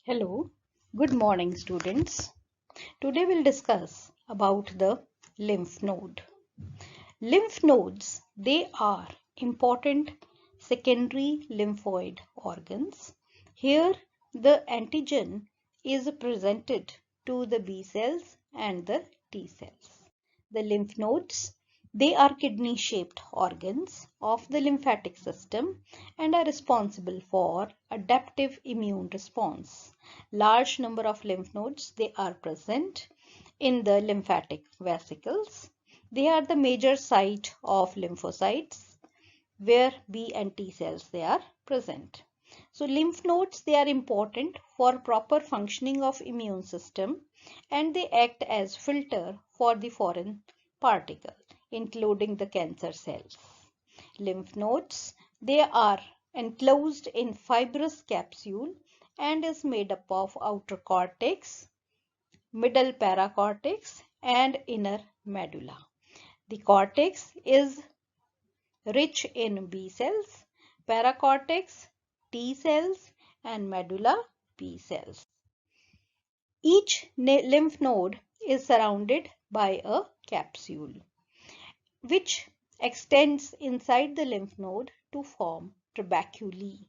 Hello, good morning students. Today we'll discuss about the lymph node. Lymph nodes, they are important secondary lymphoid organs. Here the antigen is presented to the B cells and the T cells. The lymph nodes, they are kidney-shaped organs of the lymphatic system and are responsible for adaptive immune response. Large number of lymph nodes, they are present in the lymphatic vesicles. They are the major site of lymphocytes where B and T cells they are present. So lymph nodes, they are important for proper functioning of immune system and they act as filter for the foreign particle including the cancer cells. Lymph nodes, they are enclosed in fibrous capsule and is made up of outer cortex, middle paracortex and inner medulla. The cortex is rich in B cells, paracortex, T cells and medulla B cells. Each lymph node is surrounded by a capsule which extends inside the lymph node to form trabeculae.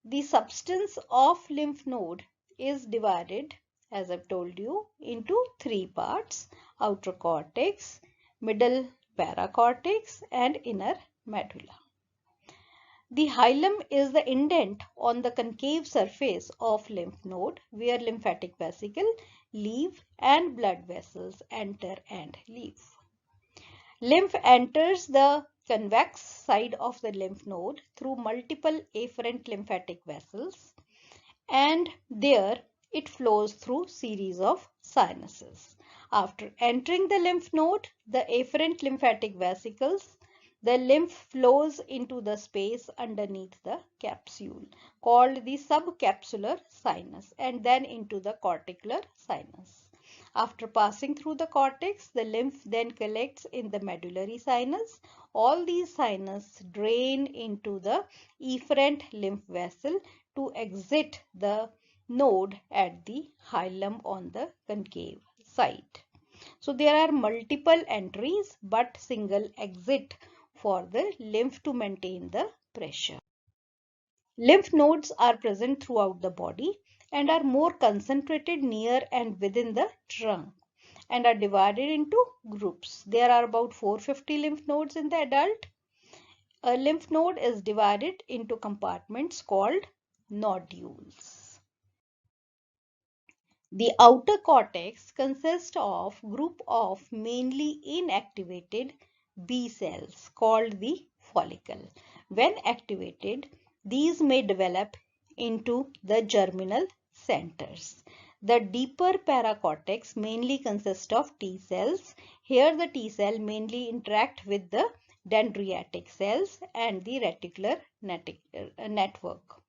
The substance of lymph node is divided, as I've told you, into three parts: outer cortex, middle paracortex and inner medulla. The hilum is the indent on the concave surface of lymph node where lymphatic vesicle leave and blood vessels enter and leave. Lymph enters the convex side of the lymph node through multiple afferent lymphatic vessels and there it flows through series of sinuses. After entering the lymph node, the afferent lymphatic vesicles, the lymph flows into the space underneath the capsule called the subcapsular sinus and then into the cortical sinus. After passing through the cortex, the lymph then collects in the medullary sinus. All these sinus drain into the efferent lymph vessel to exit the node at the hilum on the concave side. So there are multiple entries but single exit for the lymph to maintain the pressure. Lymph nodes are present throughout the body and are more concentrated near and within the trunk and are divided into groups. There are about 450 lymph nodes in the adult. A lymph node is divided into compartments called nodules. The outer cortex consists of group of mainly inactivated B cells called the follicle. When activated, these may develop into the germinal centers. The deeper paracortex mainly consists of T cells. Here the T cell mainly interact with the dendritic cells and the reticular network.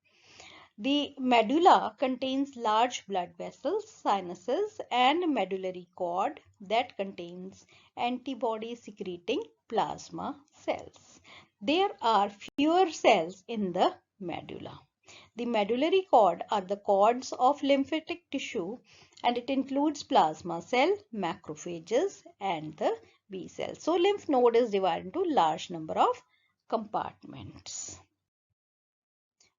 The medulla contains large blood vessels, sinuses, and medullary cord that contains antibody secreting plasma cells. There are fewer cells in the medulla. The medullary cord are the cords of lymphatic tissue and it includes plasma cell, macrophages, and the B cells. So lymph node is divided into large number of compartments.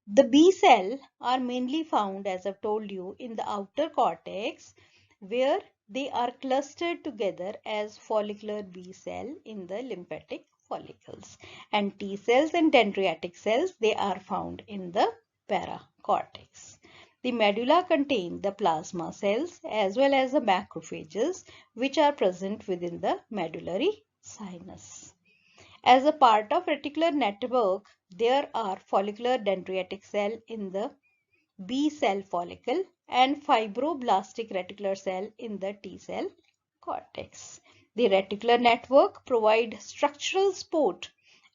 The B cell are mainly found, as I've told you, in the outer cortex where they are clustered together as follicular B cell in the lymphatic follicles. And T cells and dendritic cells, they are found in the paracortex. The medulla contain the plasma cells as well as the macrophages which are present within the medullary sinus. As a part of reticular network, there are follicular dendritic cell in the B cell follicle and fibroblastic reticular cell in the T cell cortex. The reticular network provides structural support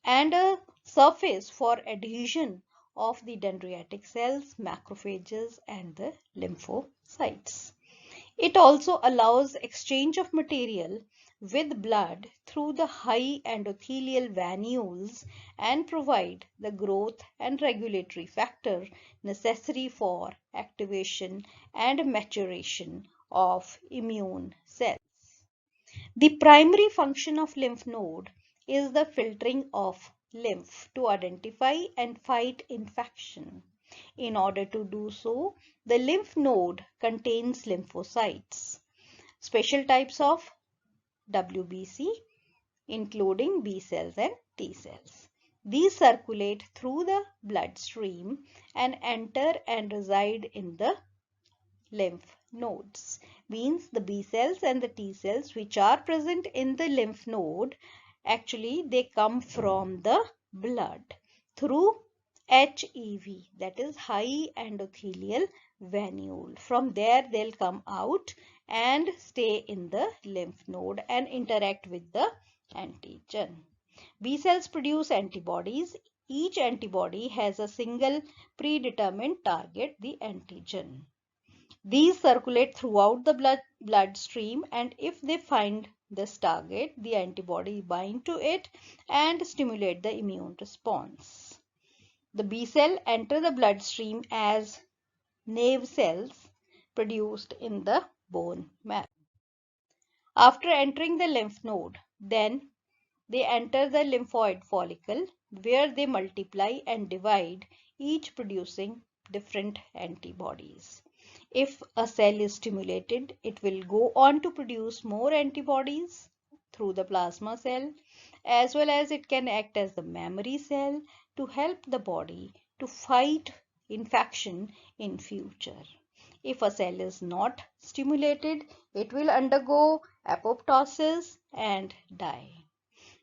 and a surface for adhesion of the dendritic cells, macrophages and the lymphocytes. It also allows exchange of material with blood through the high endothelial vanules and provide the growth and regulatory factor necessary for activation and maturation of immune cells. The primary function of lymph node is the filtering of lymph to identify and fight infection. In order to do so, the lymph node contains lymphocytes, special types of WBC, including B cells and T cells. These circulate through the bloodstream and enter and reside in the lymph nodes. Means the B cells and the T cells which are present in the lymph node, actually they come from the blood through HEV, that is high endothelial vanule. From there they'll come out and stay in the lymph node and interact with the antigen. B cells produce antibodies. Each antibody has a single predetermined target, the antigen. These circulate throughout the bloodstream, and if they find this target, the antibody bind to it and stimulate the immune response. The B cell enter the bloodstream as nerve cells produced in the bone marrow. After entering the lymph node, then they enter the lymphoid follicle where they multiply and divide, each producing different antibodies. If a cell is stimulated, it will go on to produce more antibodies through the plasma cell, as well as it can act as the memory cell to help the body to fight infection in future. If a cell is not stimulated, it will undergo apoptosis and die.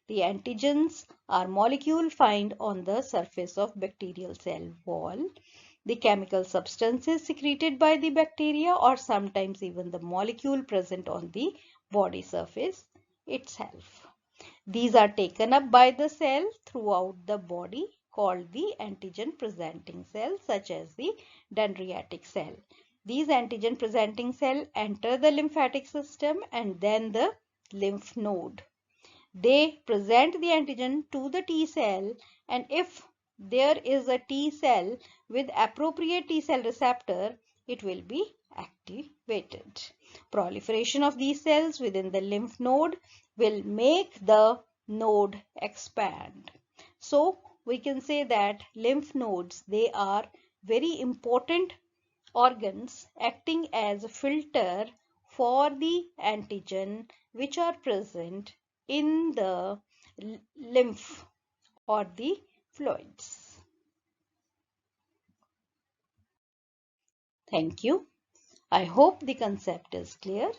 The antigens are molecules found on the surface of bacterial cell wall. The chemical substances secreted by the bacteria, or sometimes even the molecule present on the body surface itself. These are taken up by the cell throughout the body, called the antigen presenting cells, such as the dendritic cell. These antigen presenting cells enter the lymphatic system and then the lymph node. They present the antigen to the T cell, and if there is a T cell with appropriate T cell receptor, it will be activated. Proliferation of these cells within the lymph node will make the node expand. So we can say that lymph nodes, they are very important organs acting as a filter for the antigen which are present in the lymph or the fluids. Thank you. I hope the concept is clear.